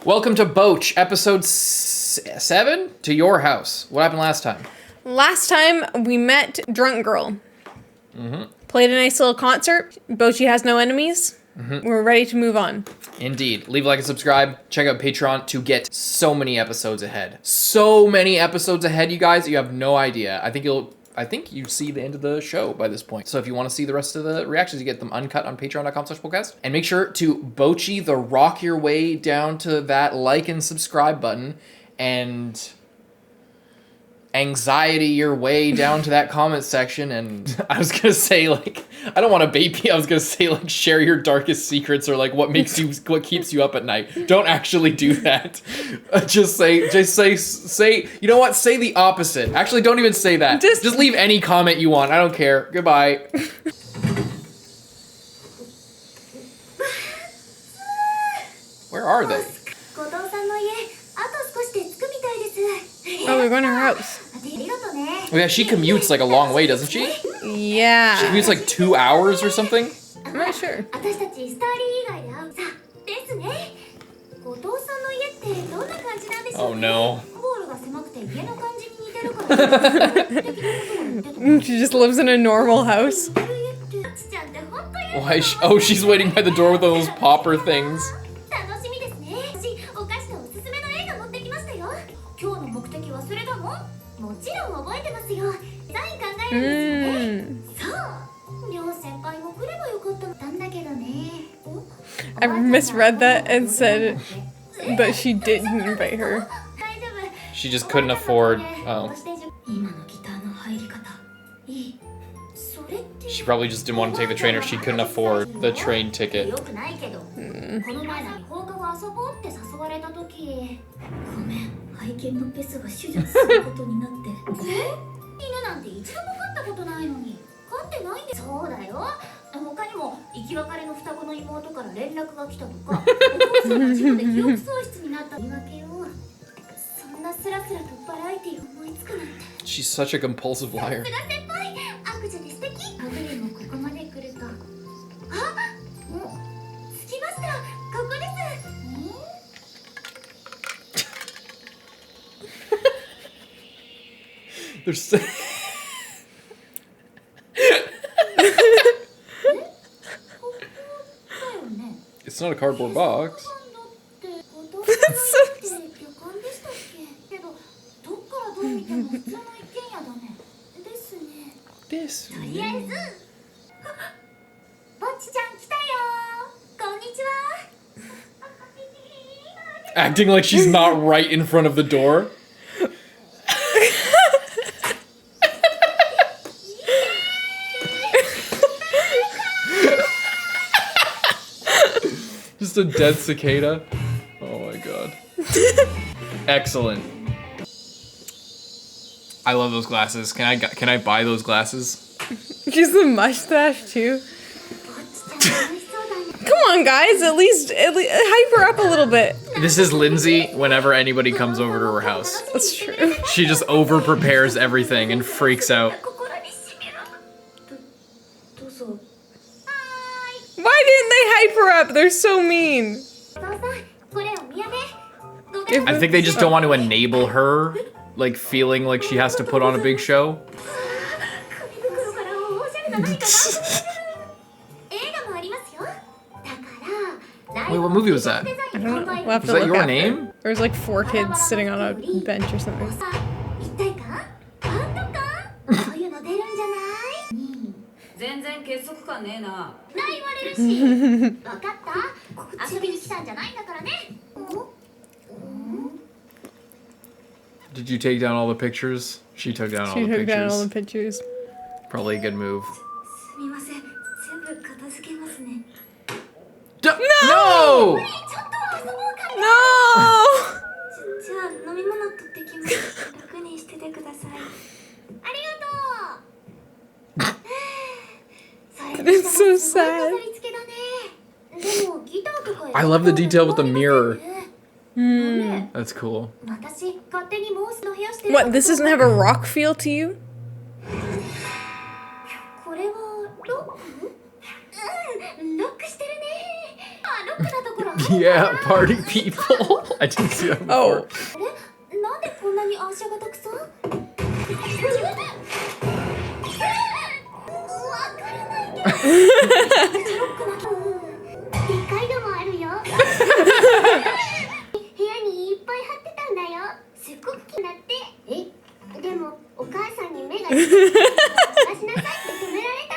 Welcome to Bocchi, episode 7, To Your House. What happened last time? Last time we met Drunk Girl. Played a nice little concert. Bocchi has no enemies. We're ready to move on. Indeed. Leave a like and subscribe. Check out Patreon to get so many episodes ahead. So many episodes ahead, you guys. You have no idea. I think you see the end of the show by this point. So if you want to see the rest of the reactions, you get them uncut on patreon.com/BOLDcast. And make sure to Bocchi the rock your way down to that like and subscribe button and anxiety your way down to that comment section. And I was gonna say, like, I don't want to bait you. I was gonna say, like, share your darkest secrets or like what keeps you up at night. Don't actually do that. Just say, you know what? Say the opposite. Actually, don't even say that. Just leave any comment you want. I don't care. Goodbye. Where are they? Oh, we're going to her house. Oh yeah, she commutes like a long way, doesn't she? Yeah. She commutes like 2 hours or something? I'm not sure. Oh no. She just lives in a normal house. Why? She's waiting by the door with those popper things. I misread that and said that she didn't invite her. She just couldn't afford. Oh. She probably just didn't want to take the train, or she couldn't afford the train ticket. She's such a compulsive liar. There's It's not a cardboard box. This. Acting like she's not right in front of the door. Just a dead cicada. Oh my god. Excellent. I love those glasses. Can I buy those glasses? She's the mustache too. Come on, guys. At least hype her up a little bit. This is Lindsay whenever anybody comes over to her house. That's true. She just over prepares everything and freaks out. Why didn't they hype her up? They're so mean. I think they just don't want to enable her, like, feeling like she has to put on a big show. Wait, what movie was that? I don't know. We'll have Was to that look your after. name? There was like 4 kids sitting on a bench or something. Did you take down all the pictures? She took down all the pictures. She took down all the pictures. Probably a good move. No! No! No! It's so sad. I love the detail with the mirror. That's cool. What, this doesn't have a rock feel to you? Yeah, party people. I didn't see that before. Oh.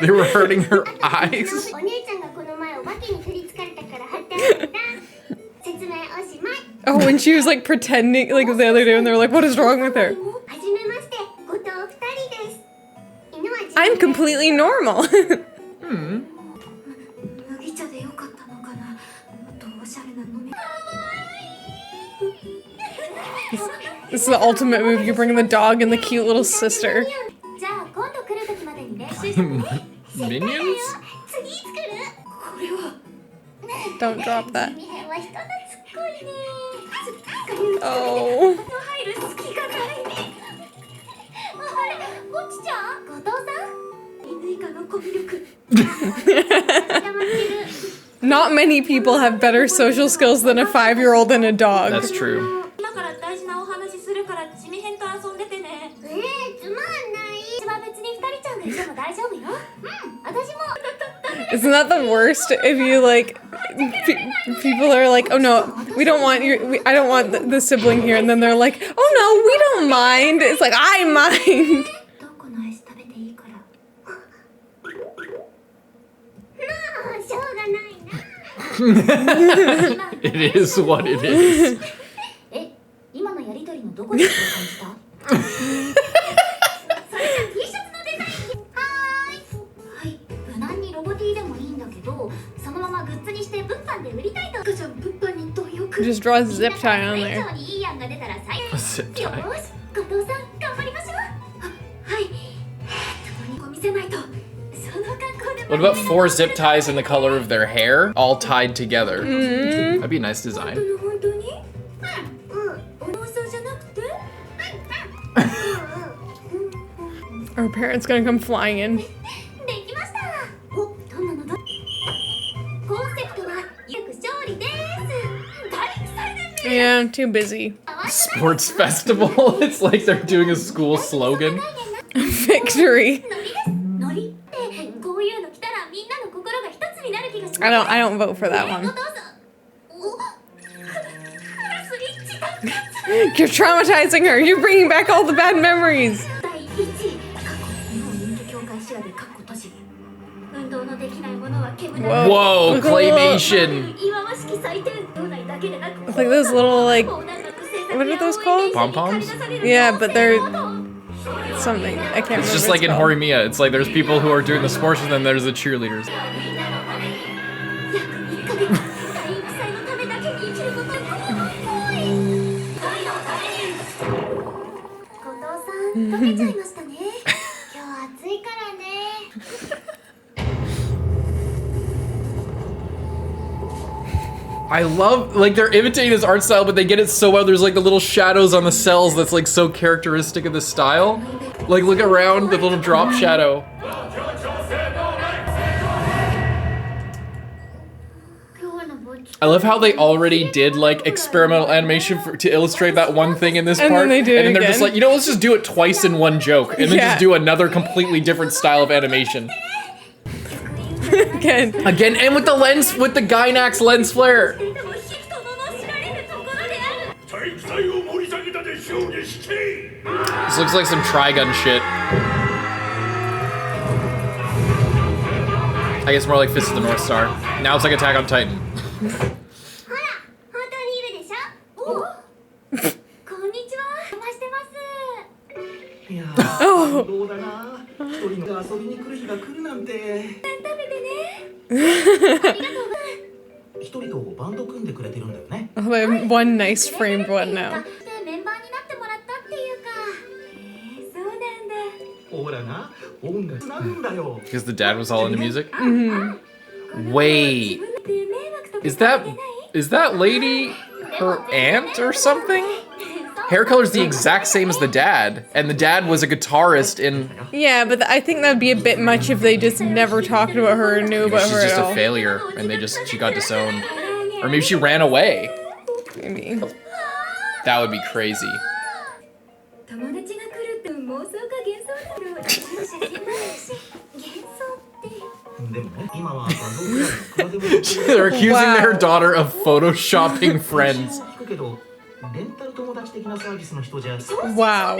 They were hurting her eyes. Oh, when she was like pretending, like the other day, and they were like, "What is wrong with her?" I'm completely normal. This is the ultimate move. You bring the dog and the cute little sister. Minions? Don't drop that. Oh. Not many people have better social skills than a 5-year-old and a dog. That's true. Isn't that the worst? If you like, people are like, "Oh no, we don't want I don't want the sibling here," and then they're like, "Oh no, we don't mind." It's like, I mind. It is what it is. Just draw a zip tie on there. A zip tie. What about 4 zip ties in the color of their hair, all tied together? Mm-hmm. That'd be a nice design. Our parents gonna come flying in. Yeah, I'm too busy. Sports festival? It's like they're doing a school slogan. Victory. I don't vote for that one. You're traumatizing her. You're bringing back all the bad memories. Whoa, claymation. It's like those little, like, what are those called? Pom-poms? Yeah, but they're something. I can't remember. It's just like in Horimiya. It's like there's people who are doing the sports and then there's the cheerleaders. I love, like, they're imitating his art style, but they get it so well. There's like the little shadows on the cells that's like so characteristic of the style. Like, look around, the little drop shadow. I love how they already did like experimental animation to illustrate that one thing in this part. Then they do it and then they're again. just like, you know, let's just do it twice in one joke. And then just do another completely different style of animation. Again, and with the lens, with the Gainax lens flare. This looks like some Trigun shit. I guess more like Fist of the North Star. Now it's like Attack on Titan. Oh, they have one nice framed one now. Because the dad was all into music? Mm-hmm. Wait. Is that lady her aunt or something? Hair color's the exact same as the dad, and the dad was a guitarist in... Yeah, but I think that'd be a bit much if they just never talked about her or knew about her She's just at all. a failure, and she got disowned. Or maybe she ran away. Maybe. That would be crazy. They're accusing their daughter of photoshopping friends. Wow.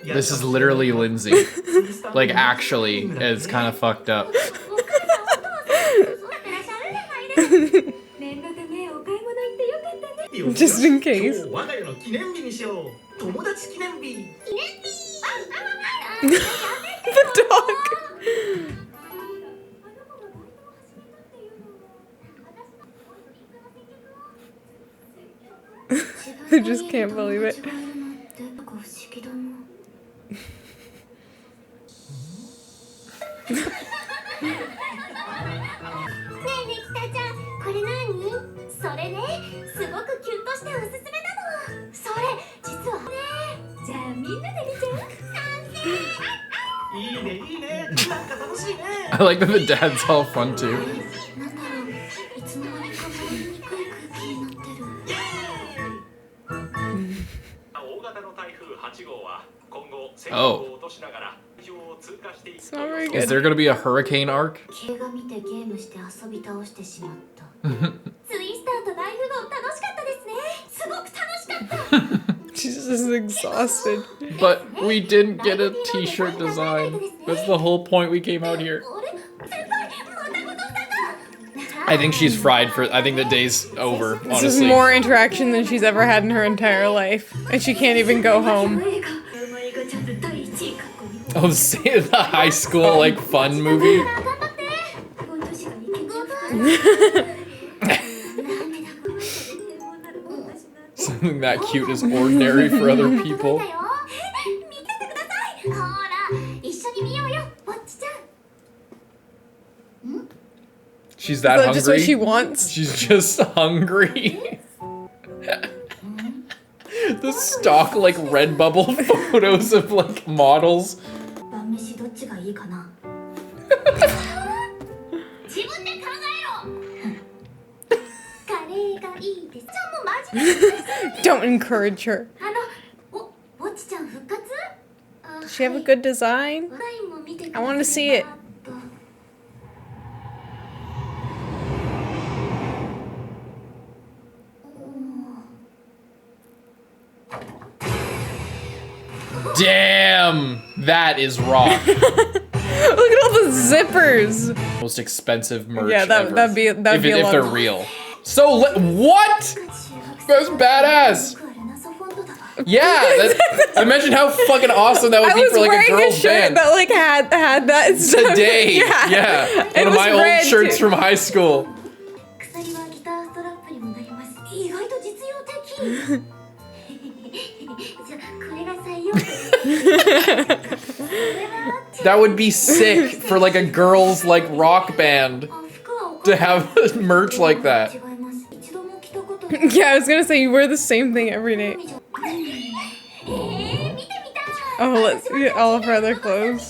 This is literally Lindsay. Like, actually, it's kind of fucked up. Just in case. The dog. I just can't believe it. I like that the dad's all fun too. Oh. It's not very Is good. there gonna be a hurricane arc? She's just exhausted. But we didn't get a t-shirt design. That's the whole point we came out here. I think she's fried for, I think the day's over, honestly. This is more interaction than she's ever had in her entire life. And she can't even go home. Oh, say the high school, like, fun movie? Something that cute is ordinary for other people. She's that hungry? Just what she wants? She's just hungry. The stock, like, Redbubble photos of, like, models. Don't encourage her. Does she have a good design? I want to see it. Damn! That is rock. Look at all the zippers. Most expensive merch Yeah, ever. that'd be a lot. If they're real. So, what? That's badass. Yeah, imagine how fucking awesome that would be for like a girl's band. That like had that stuff. Today, yeah. One of my old shirts from high school. That would be sick for like a girls like rock band to have merch like that. Yeah, I was gonna say you wear the same thing every day. Oh, let's get all of her other clothes.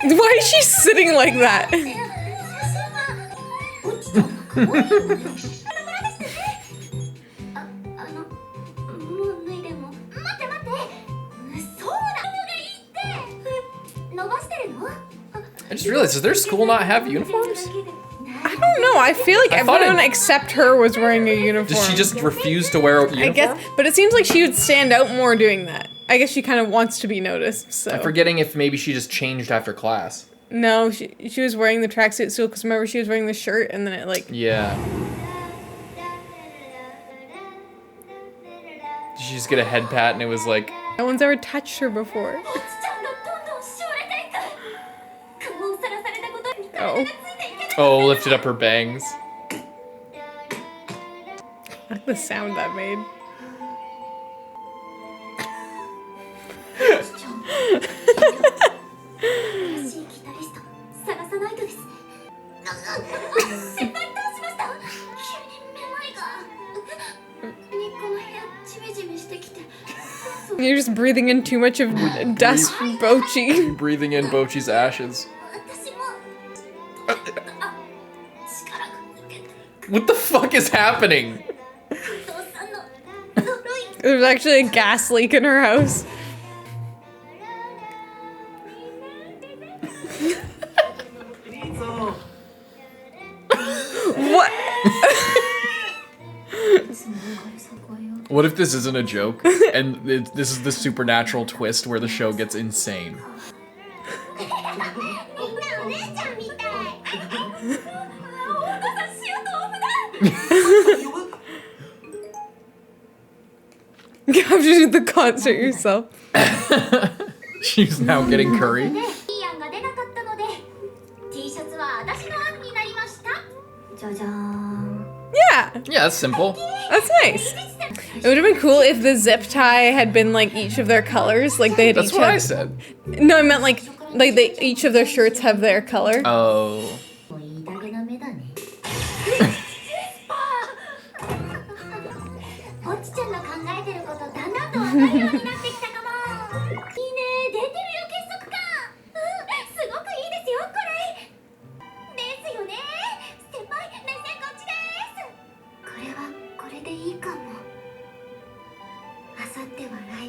Why is she sitting like that? I just realized, does their school not have uniforms? I don't know. I feel like everyone except her was wearing a uniform. Does she just refuse to wear a uniform? I guess, but it seems like she would stand out more doing that. I guess she kind of wants to be noticed, so. I'm forgetting if maybe she just changed after class. No, she was wearing the tracksuit still, because remember she was wearing the shirt and then it like... Yeah. Did she she just get a head pat and it was like... No one's ever touched her before. Oh. Oh, lifted up her bangs. I like the sound that made. You're just breathing in too much of dust from Bocchi. Breathing in Bocchi's ashes. What the fuck is happening? There's actually a gas leak in her house. What? What if this isn't a joke and this is the supernatural twist where the show gets insane? You have to do the concert yourself. She's now getting curry. Yeah, Yeah, that's simple. that's nice. It would have been cool if the zip tie had been like each of their colors, like they had That's each what I had- said. No, I meant like they each of their shirts have their color. Oh.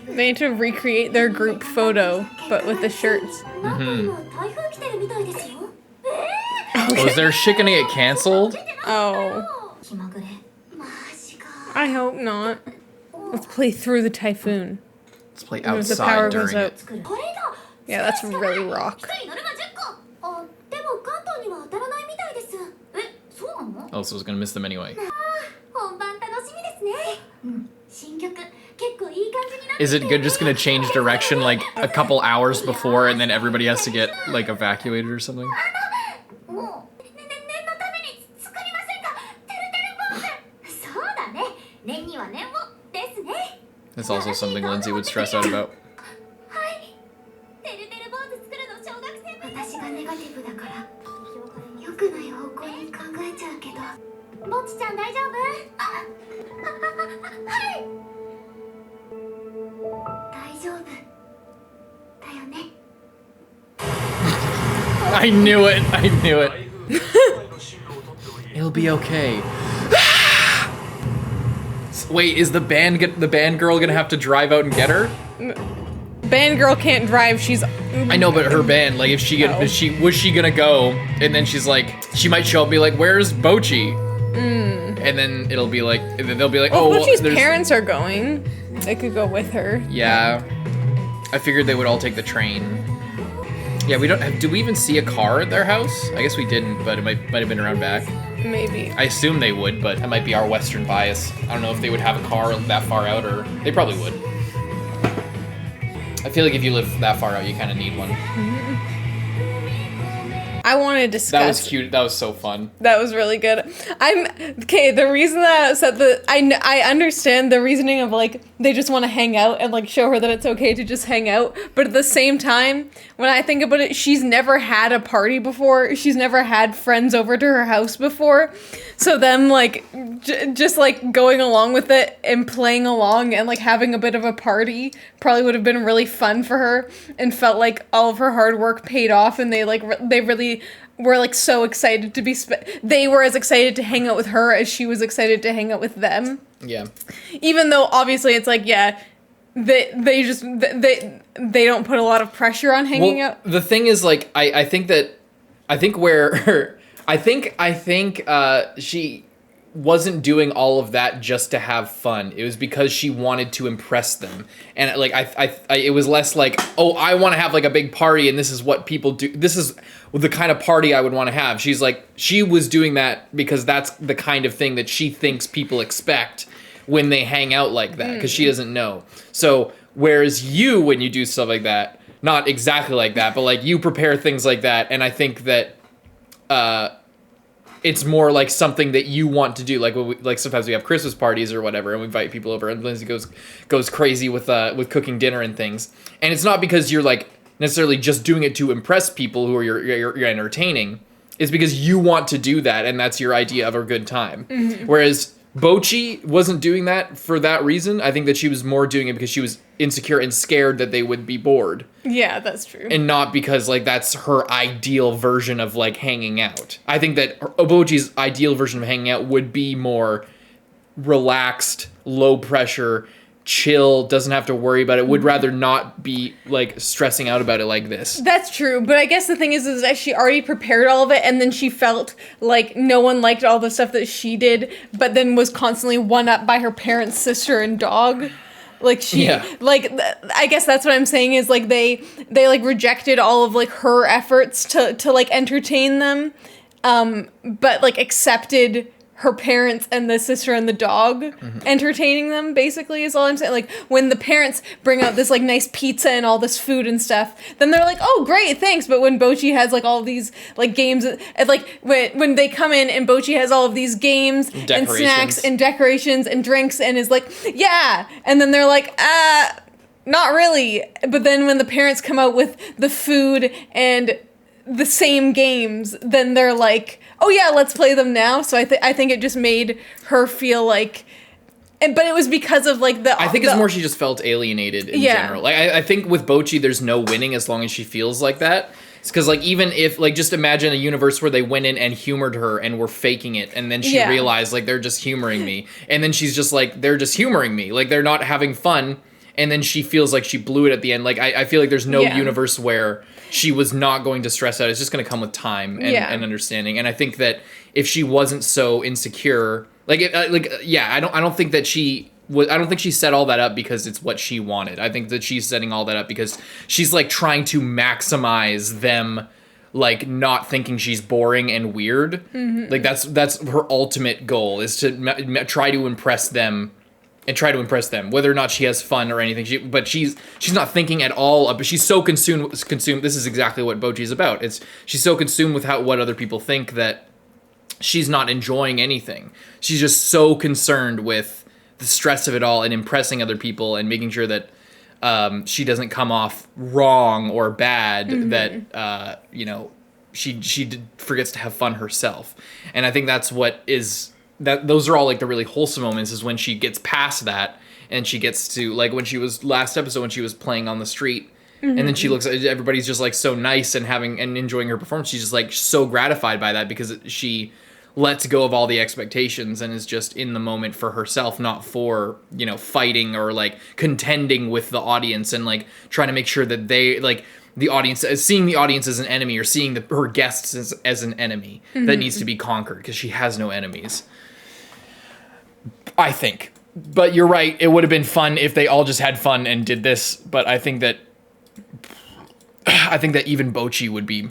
They need to recreate their group photo, but with the shirts. Oh, is their shit gonna get canceled? Oh. I hope not. Let's play Through the Typhoon. Let's play As the power outside goes during out. it. Yeah, that's really rock. Oh, so I was gonna miss them anyway. Is it good just gonna change direction like a couple hours before and then everybody has to get like evacuated or something? That's also something Lindsay would stress out about. I knew it. I knew it. It'll be okay. Wait, is the band girl gonna have to drive out and get her? Band girl can't drive. She's. I know, but her band, like, was she gonna go? And then she's like, she might show up and be like, "Where's Bocchi?" And then it'll be like, they'll be like, Well, "Oh, Bocchi's there's-" parents are going. They could go with her. Yeah, I figured they would all take the train. Yeah, we don't have. Do we even see a car at their house? I guess we didn't, but it might have been around back. Maybe. I assume they would, but that might be our Western bias. I don't know if they would have a car that far out, or they probably would. I feel like if you live that far out, you kind of need one. I want to discuss. That was cute. That was so fun. That was really good. The reason that I said that I understand the reasoning of like they just want to hang out and like show her that it's okay to just hang out, but at the same time, when I think about it, she's never had a party before. She's never had friends over to her house before. So them like just like going along with it and playing along and like having a bit of a party probably would have been really fun for her and felt like all of her hard work paid off, and they really were like so excited to be they were as excited to hang out with her as she was excited to hang out with them. Yeah. Even though obviously it's like, yeah, they don't put a lot of pressure on hanging out. The thing is, like, I think she wasn't doing all of that just to have fun. It was because she wanted to impress them. And like it was less like, oh, I want to have like a big party and this is what people do. This is the kind of party I would want to have. She's like, she was doing that because that's the kind of thing that she thinks people expect. when they hang out like that, because she doesn't know. So whereas you, when you do stuff like that, not exactly like that, but like you prepare things like that, and I think that it's more like something that you want to do. Like when like sometimes we have Christmas parties or whatever, and we invite people over, and Lindsay goes crazy with cooking dinner and things. And it's not because you're like necessarily just doing it to impress people who are you're entertaining. It's because you want to do that, and that's your idea of a good time. Whereas Bocchi wasn't doing that for that reason. I think that she was more doing it because she was insecure and scared that they would be bored. Yeah, that's true. And not because, like, that's her ideal version of, like, hanging out. I think that Bocchi's ideal version of hanging out would be more relaxed, low pressure, chill, doesn't have to worry about it, would rather not be, like, stressing out about it like this. That's true, but I guess the thing is that she already prepared all of it, and then she felt like no one liked all the stuff that she did, but then was constantly one-up by her parents, sister, and dog. Like, she, like, I guess that's what I'm saying is, like, they like, rejected all of, like, her efforts to like, entertain them, but, like, accepted her parents and the sister and the dog entertaining them, basically, is all I'm saying. Like, when the parents bring out this, like, nice pizza and all this food and stuff, then they're like, oh, great, thanks. But when Bocchi has, like, all these, like, games, and, like, when they come in and Bocchi has all of these games and snacks and decorations and drinks and is like, yeah. And then they're like, not really. But then when the parents come out with the food and the same games, then they're like, oh yeah, let's play them now. So I think it just made her feel like, but it was because of like the. I think it's more she just felt alienated in general. Like I think with Bocchi, there's no winning as long as she feels like that. It's because like even if like just imagine a universe where they went in and humored her and were faking it, and then she realized like they're just humoring me, and then she's just like they're just humoring me, like they're not having fun, and then she feels like she blew it at the end. Like I feel like there's no universe where she was not going to stress out. It's just going to come with time and understanding. And I think that if she wasn't so insecure, I don't think that she was. I don't think she set all that up because it's what she wanted. I think that she's setting all that up because she's like trying to maximize them, like not thinking she's boring and weird. Like that's her ultimate goal, is to try to impress them. And try to impress them, whether or not she has fun or anything. But she's not thinking at all. But she's so consumed. This is exactly what Bocchi's about. She's so consumed with what other people think that she's not enjoying anything. She's just so concerned with the stress of it all and impressing other people and making sure that she doesn't come off wrong or bad. That she forgets to have fun herself. And I think that's what is. Those are all like the really wholesome moments, is when she gets past that and she gets to like when she was last episode when she was playing on the street and then she looks at everybody's just like so nice and having and enjoying her performance. She's just like so gratified by that because she lets go of all the expectations and is just in the moment for herself, not for, fighting or like contending with the audience and like trying to make sure that they like the audience, seeing the audience as an enemy or seeing her guests as an enemy that needs to be conquered because she has no enemies. I think. But you're right, it would have been fun if they all just had fun and did this, but I think that even Bocchi would be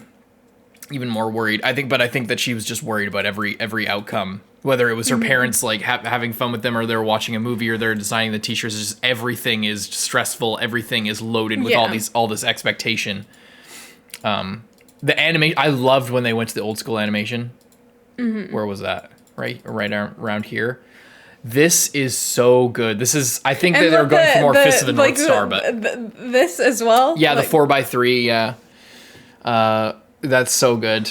even more worried. I think that she was just worried about every outcome, whether it was her parents like having fun with them, or they're watching a movie, or they're designing the t-shirts. Just everything is stressful, everything is loaded with all this expectation. The animation, I loved when they went to the old school animation. Where was that? Right around here. This is so good. I think that they're going for more Fist of the North Star, but this as well. Yeah, the 4x3. Yeah, that's so good.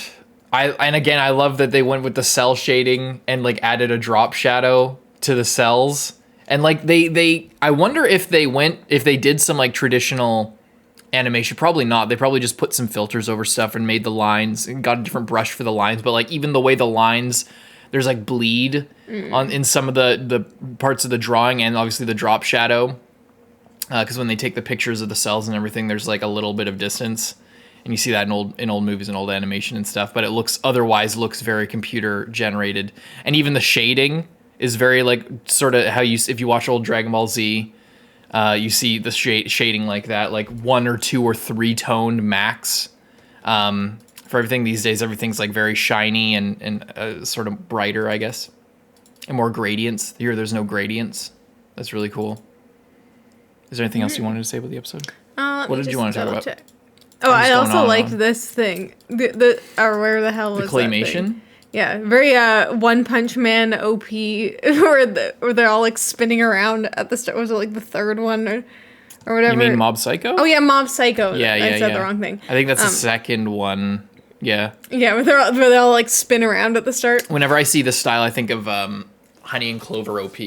I love that they went with the cell shading and like added a drop shadow to the cells, and like I wonder if they did some like traditional animation. Probably not. They probably just put some filters over stuff and made the lines and got a different brush for the lines. But like even the way the lines. There's like bleed in some of the parts of the drawing, and obviously the drop shadow, because when they take the pictures of the cells and everything, there's like a little bit of distance, and you see that in old movies and old animation and stuff. But it otherwise looks very computer generated, and even the shading is very like sort of how if you watch old Dragon Ball Z, you see the shading like that, like 1 or 2 or 3 toned max. For everything these days, everything's like very shiny and sort of brighter, I guess. And more gradients. Here, there's no gradients. That's really cool. Is there anything else you wanted to say about the episode? What did you want to talk about? Oh, I also liked this thing. Or where the hell was the claymation? That thing? Yeah, very One Punch Man OP, where they're all like spinning around at the start. Was it like the third one or whatever? You mean Mob Psycho? Oh yeah, Mob Psycho. Yeah, I said the wrong thing. I think that's the second one. Yeah. Yeah, where they all like spin around at the start. Whenever I see this style, I think of Honey and Clover OP.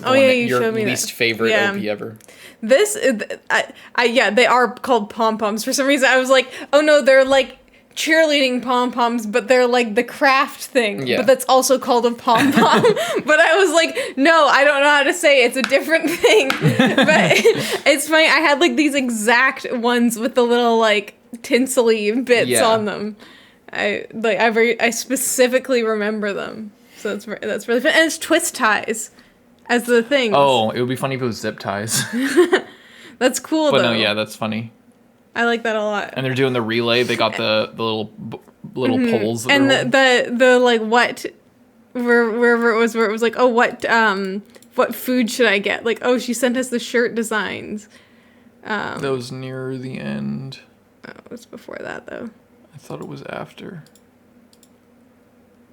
Oh yeah, you showed me your least favorite OP ever. This, they are called pom-poms. For some reason, I was like, oh no, they're like cheerleading pom-poms, but they're like the craft thing. Yeah. But that's also called a pom-pom. But I was like, no, I don't know how to say it. It's a different thing. But it's funny, I had like these exact ones with the little like tinsely bits on them. I specifically remember them. So that's really fun. And it's twist ties as the thing. Oh, it would be funny if it was zip ties. That's cool, though. But no, yeah, that's funny. I like that a lot. And they're doing the relay. They got the little poles. And the like what, wherever it was like, oh, what food should I get? Like, oh, she sent us the shirt designs. That was near the end. Oh, it was before that, though. I thought it was after.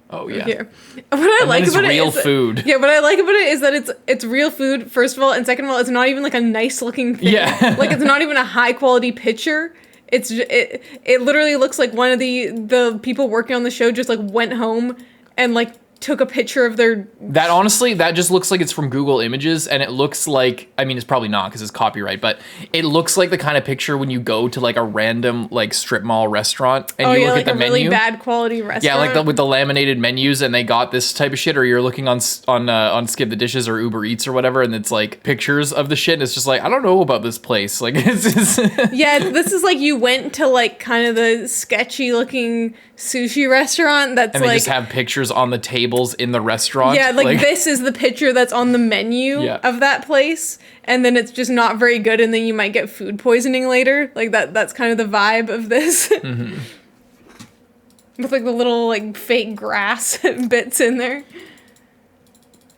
Oh yeah. Here. What I like about real food. Yeah, what I like about it is that it's real food, first of all, and second of all, it's not even like a nice looking thing. Yeah. Like it's not even a high quality picture. It literally looks like one of the people working on the show just like went home and like took a picture of their... That honestly, that just looks like it's from Google Images, and it looks like, I mean, it's probably not because it's copyright, but it looks like the kind of picture when you go to like a random like strip mall restaurant and you look at the menu. Really bad quality restaurant. Yeah, like with the laminated menus, and they got this type of shit, or you're looking on Skip the Dishes or Uber Eats or whatever, and it's like pictures of the shit, and it's just like, I don't know about this place. Like, it's just... Yeah, this is like you went to like kind of the sketchy looking sushi restaurant that's and they just have pictures on the tables in the restaurant. Yeah, like this is the picture that's on the menu of that place, and then it's just not very good, and then you might get food poisoning later. Like that's kind of the vibe of this. Mm-hmm. With like the little like fake grass bits in there.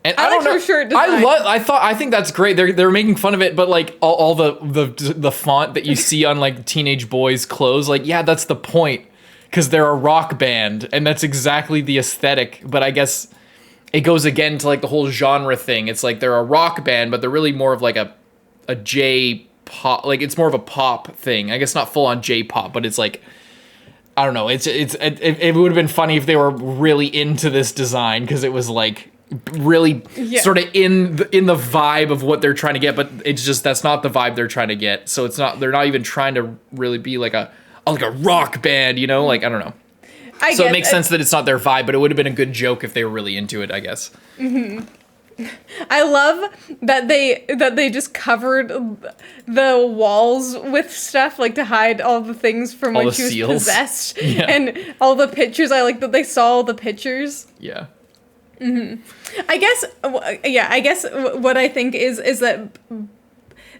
And I like her shirt design. I think that's great. They're making fun of it, but like all the font that you see on like teenage boys' clothes, like yeah, that's the point. Because they're a rock band, and that's exactly the aesthetic. But I guess it goes again to like the whole genre thing. It's like they're a rock band, but they're really more of like a J-pop. Like it's more of a pop thing. I guess not full on J-pop, but it's like, I don't know. It would have been funny if they were really into this design, because it was like really sort of in the vibe of what they're trying to get. But it's just that's not the vibe they're trying to get. So it's not. They're not even trying to really be like a rock band, you know? Like, I don't know. So it makes sense that it's not their vibe, but it would have been a good joke if they were really into it, I guess. Mm-hmm. I love that they just covered the walls with stuff, like to hide all the things from when she was possessed. Yeah. And all the pictures, I like that they saw all the pictures. Yeah. Mm-hmm. I guess what I think is that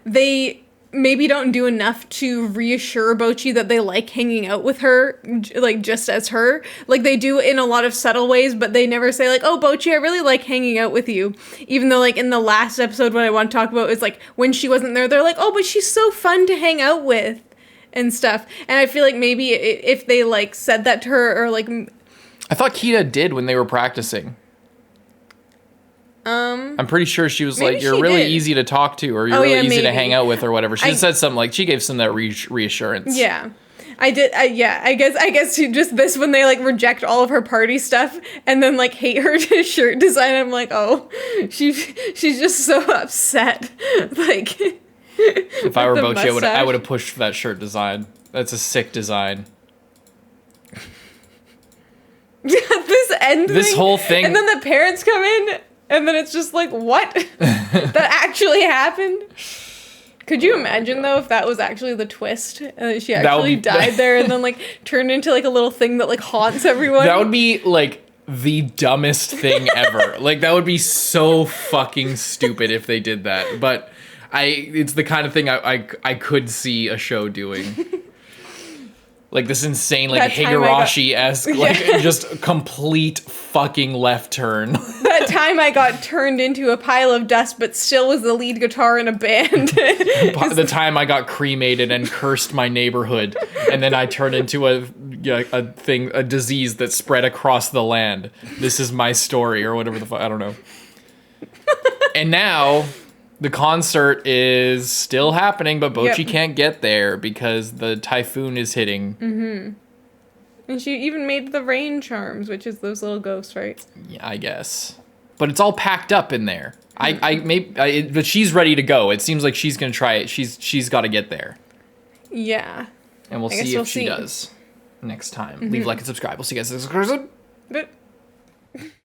they... maybe don't do enough to reassure Bocchi that they like hanging out with her, like just as her. Like they do in a lot of subtle ways, but they never say like, oh, Bocchi, I really like hanging out with you. Even though like in the last episode, what I want to talk about is like when she wasn't there, they're like, oh, but she's so fun to hang out with and stuff. And I feel like maybe if they like said that to her, or like... I thought Kita did when they were practicing. I'm pretty sure she was like, you're really easy to talk to, or you're really easy to hang out with, or whatever. She said something like, she gave some that reassurance. Yeah. I did. I guess she just this when they like reject all of her party stuff and then like hate her shirt design. I'm like, oh, she's just so upset. Like, if I were Bocchi, I would have pushed for that shirt design. That's a sick design. This whole thing, and then the parents come in. And then it's just like, what? That actually happened? Could you imagine, though, if that was actually the twist? And that she actually died there and then, like, turned into, like, a little thing that, like, haunts everyone? That would be, like, the dumbest thing ever. Like, that would be so fucking stupid if they did that. But it's the kind of thing I could see a show doing. Like this insane, like That time I got- Higurashi-esque, like just complete fucking left turn. That time I got turned into a pile of dust, but still was the lead guitar in a band. The time I got cremated and cursed my neighborhood, and then I turned into a disease that spread across the land. This is my story, or whatever the fuck, I don't know. And now the concert is still happening, but Bocchi can't get there because the typhoon is hitting. Mm-hmm. And she even made the rain charms, which is those little ghosts, right? Yeah, I guess. But it's all packed up in there. But she's ready to go. It seems like she's gonna try it. She's got to get there. Yeah. And we'll see if she does next time. Leave a like and subscribe. We'll see you guys next time. But